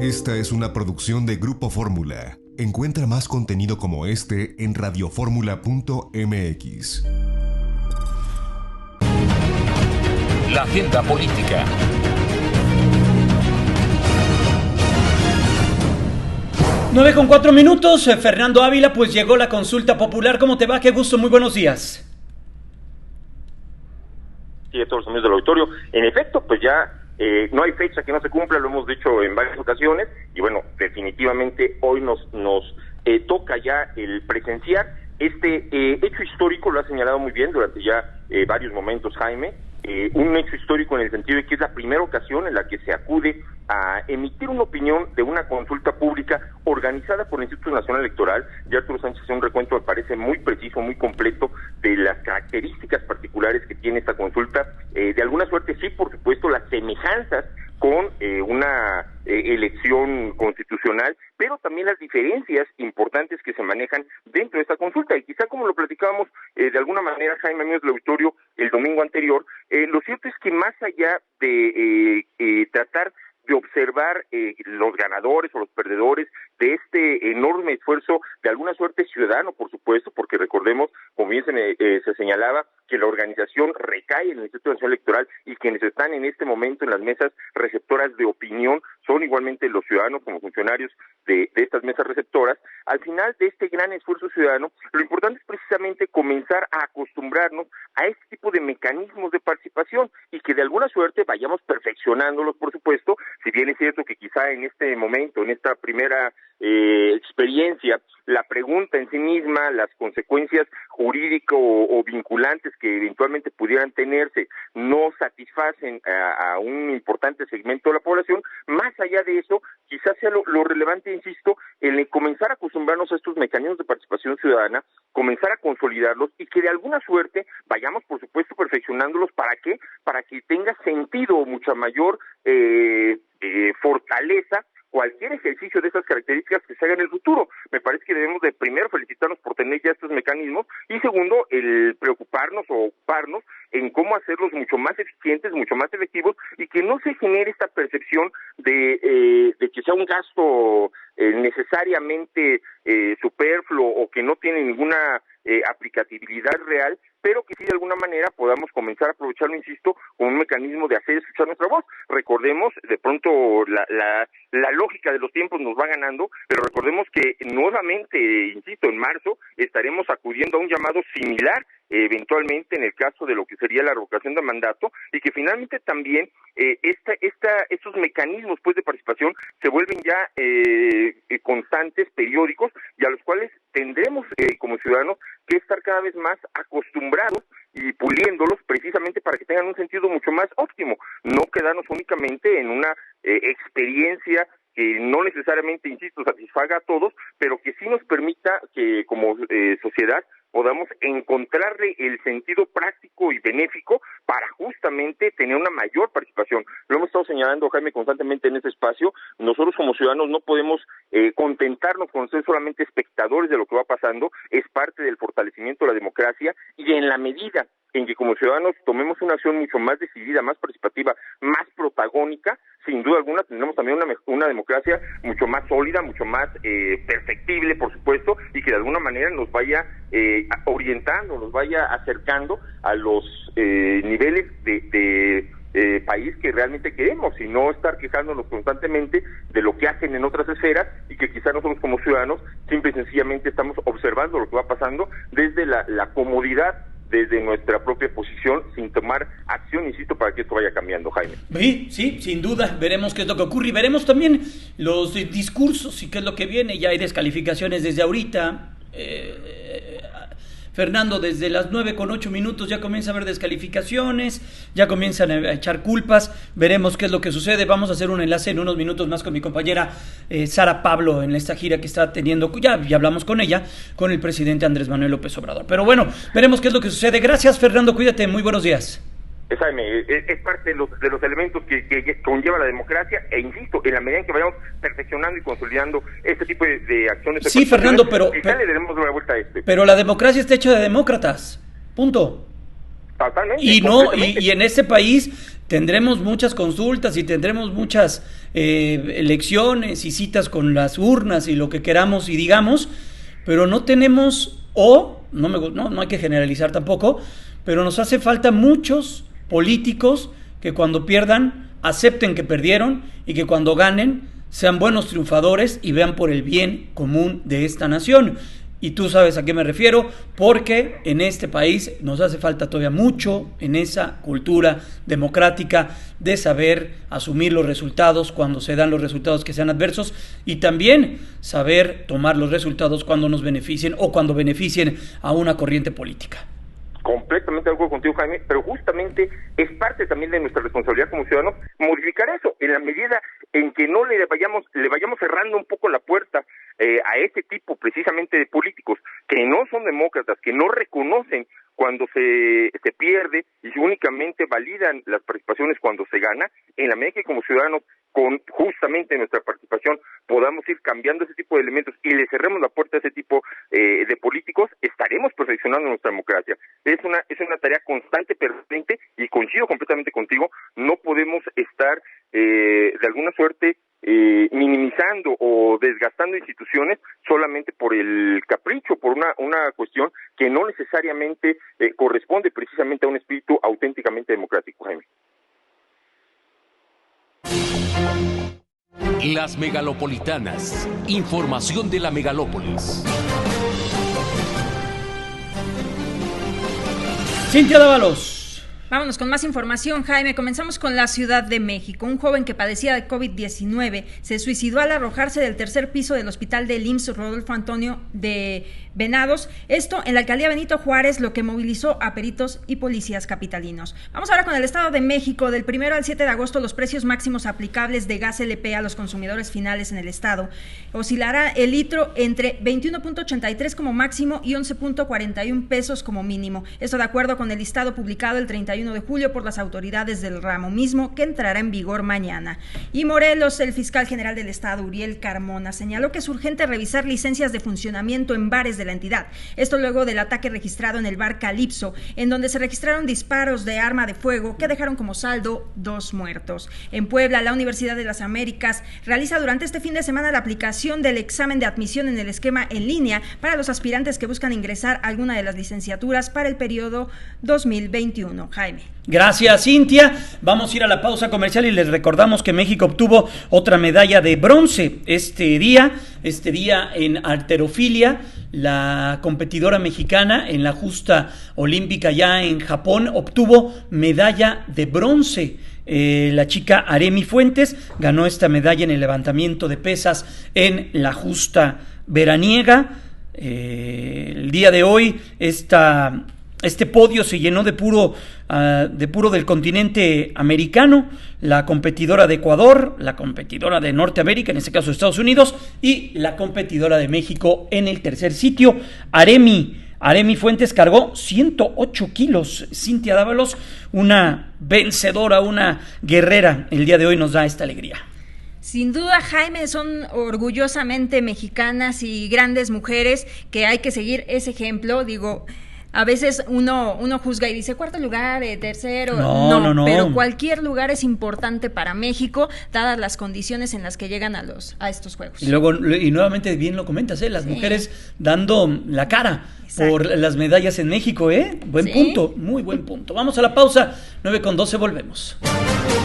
Esta es una producción de Grupo Fórmula. Encuentra más contenido como este en radioformula.mx. La agenda política. Nueve con 4 minutos. Fernando Ávila, pues llegó la consulta popular. ¿Cómo te va? Qué gusto, muy buenos días. Sí, a todos los amigos del auditorio. En efecto, pues ya no hay fecha que no se cumpla, lo hemos dicho en varias ocasiones, y bueno, definitivamente hoy nos toca ya el presenciar este hecho histórico. Lo ha señalado muy bien durante ya varios momentos Jaime, un hecho histórico en el sentido de que es la primera ocasión en la que se acude a emitir una opinión de una consulta pública organizada por el Instituto Nacional Electoral. Ya Arturo Sánchez hace un recuento, me parece muy preciso, muy completo, de las características particulares que tiene esta consulta. De alguna suerte sí, por supuesto, las semejanzas con una elección constitucional, pero también las diferencias importantes que se manejan dentro de esta consulta. Y quizá, como lo platicábamos de alguna manera, Jaime, amigos del auditorio, el domingo anterior, lo cierto es que más allá de tratar de observar los ganadores o los perdedores de este enorme esfuerzo, de alguna suerte ciudadano, por supuesto, porque recordemos, como bien se señalaba, que la organización recae en el Instituto Nacional Electoral y quienes están en este momento en las mesas receptoras de opinión son igualmente los ciudadanos como funcionarios de estas mesas receptoras. Al final de este gran esfuerzo ciudadano, lo importante es precisamente comenzar a acostumbrarnos a este tipo de mecanismos de participación y que de alguna suerte vayamos perfeccionándolos, por supuesto. Si bien es cierto que quizá en este momento, en esta primera experiencia, la pregunta en sí misma, las consecuencias jurídico o vinculantes que eventualmente pudieran tenerse, no satisfacen a un importante segmento de la población. Más allá de eso, quizás sea lo relevante, insisto, en comenzar a acostumbrarnos a estos mecanismos de participación ciudadana, comenzar a consolidarlos y que de alguna suerte vayamos, por supuesto, perfeccionándolos. ¿Para qué? Para que tenga sentido, mucha mayor fortaleza cualquier ejercicio de estas características que se haga en el futuro. Me parece que debemos de primero felicitarnos por tener ya estos mecanismos y segundo, el preocuparnos o ocuparnos en cómo hacerlos mucho más eficientes, mucho más efectivos y que no se genere esta percepción de que sea un gasto necesariamente superfluo o que no tiene ninguna aplicabilidad real, pero que sí de alguna manera podamos comenzar a aprovecharlo, insisto, como un mecanismo de hacer escuchar nuestra voz. Recordemos, de pronto la lógica de los tiempos nos va ganando, pero recordemos que nuevamente, insisto, en marzo estaremos acudiendo a un llamado similar, eventualmente en el caso de lo que sería la revocación de mandato, y que finalmente también estos mecanismos pues de participación se vuelven ya constantes, periódicos, y a los cuales tendremos como ciudadanos que estar cada vez más acostumbrados y puliéndolos precisamente para que tengan un sentido mucho más óptimo, no quedarnos únicamente en una experiencia que no necesariamente, insisto, satisfaga a todos, pero que sí nos permita que como sociedad podamos encontrarle el sentido práctico y benéfico para justamente tener una mayor participación. Lo hemos estado señalando, Jaime, constantemente en este espacio. Nosotros como ciudadanos no podemos contentarnos con ser solamente espectadores de lo que va pasando. Es parte del fortalecimiento de la democracia y en la medida en que como ciudadanos tomemos una acción mucho más decidida, más participativa, más protagónica, sin duda alguna tendremos también una democracia mucho más sólida, mucho más perfectible, por supuesto, y que de alguna manera nos vaya orientando, nos vaya acercando a los niveles de país que realmente queremos, y no estar quejándonos constantemente de lo que hacen en otras esferas y que quizá nosotros como ciudadanos simple y sencillamente estamos observando lo que va pasando desde la comodidad, desde nuestra propia posición, sin tomar acción, insisto, para que esto vaya cambiando, Jaime. Sí, sin duda, veremos qué es lo que ocurre y veremos también los discursos y qué es lo que viene. Ya hay descalificaciones desde ahorita. Fernando, desde las 9:08 ya comienza a haber descalificaciones, ya comienzan a echar culpas, veremos qué es lo que sucede. Vamos a hacer un enlace en unos minutos más con mi compañera Sara Pablo en esta gira que está teniendo, ya hablamos con ella, con el presidente Andrés Manuel López Obrador. Pero bueno, veremos qué es lo que sucede. Gracias, Fernando, cuídate, muy buenos días. Jaime, es parte de los elementos que conlleva la democracia, e insisto, en la medida en que vayamos perfeccionando y consolidando este tipo de acciones. Sí, Fernando, pero quizá le daremos una vuelta a Pero la democracia está hecha de demócratas, punto. Totalmente. Y en este país tendremos muchas consultas y tendremos muchas elecciones y citas con las urnas y lo que queramos y digamos, pero no tenemos, no hay que generalizar tampoco, pero nos hace falta muchos políticos que cuando pierdan acepten que perdieron y que cuando ganen sean buenos triunfadores y vean por el bien común de esta nación. Y tú sabes a qué me refiero, porque en este país nos hace falta todavía mucho en esa cultura democrática de saber asumir los resultados cuando se dan los resultados que sean adversos y también saber tomar los resultados cuando nos beneficien o cuando beneficien a una corriente política. Completamente de acuerdo contigo, Jaime, pero justamente es parte también de nuestra responsabilidad como ciudadanos modificar eso, en la medida en que no le vayamos cerrando un poco la puerta a ese tipo precisamente de políticos que no son demócratas, que no reconocen cuando se pierde y únicamente validan las participaciones cuando se gana. En la medida que como ciudadanos con justamente nuestra participación podamos ir cambiando ese tipo de elementos y le cerremos la puerta a ese tipo de políticos, estaremos perfeccionando nuestra democracia. Es una tarea constante, permanente, y coincido completamente contigo, no podemos estar de alguna suerte minimizando o desgastando instituciones solamente por el capricho, por una cuestión que no necesariamente corresponde precisamente a un espíritu auténticamente democrático, Jaime. Las megalopolitanas. Información de la megalópolis. Cintia Dávalos. Vámonos con más información, Jaime. Comenzamos con la Ciudad de México. Un joven que padecía de COVID-19 se suicidó al arrojarse del tercer piso del hospital del IMSS Rodolfo Antonio de Venados. Esto en la alcaldía Benito Juárez, lo que movilizó a peritos y policías capitalinos. Vamos ahora con el Estado de México. Del 1 al 7 de agosto, los precios máximos aplicables de gas LP a los consumidores finales en el estado oscilará el litro entre 21.83 como máximo y 11.41 pesos como mínimo. Esto de acuerdo con el listado publicado el 31 de julio por las autoridades del ramo mismo, que entrará en vigor mañana. Y Morelos, el fiscal general del estado, Uriel Carmona, señaló que es urgente revisar licencias de funcionamiento en bares de la entidad. Esto luego del ataque registrado en el bar Calipso, en donde se registraron disparos de arma de fuego que dejaron como saldo 2 muertos. En Puebla, la Universidad de las Américas realiza durante este fin de semana la aplicación del examen de admisión en el esquema en línea para los aspirantes que buscan ingresar a alguna de las licenciaturas para el periodo 2021. Jaime. Gracias, Cintia. Vamos a ir a la pausa comercial y les recordamos que México obtuvo otra medalla de bronce este día en halterofilia. La competidora mexicana en la justa olímpica ya en Japón obtuvo medalla de bronce. La chica Aremi Fuentes ganó esta medalla en el levantamiento de pesas en la justa veraniega. El día de hoy este podio se llenó de puro del continente americano, la competidora de Ecuador, la competidora de Norteamérica, en este caso Estados Unidos, y la competidora de México en el tercer sitio. Aremi Fuentes cargó 108 kilos. Cintia Dávalos, una vencedora, una guerrera, el día de hoy nos da esta alegría. Sin duda, Jaime, son orgullosamente mexicanas y grandes mujeres que hay que seguir ese ejemplo. Digo, a veces uno juzga y dice cuarto lugar, tercero, no, pero cualquier lugar es importante para México, dadas las condiciones en las que llegan a estos juegos. Y nuevamente bien lo comentas, las mujeres dando la cara. Exacto. Por las medallas en México, Buen punto, muy buen punto. Vamos a la pausa, 9:12, volvemos.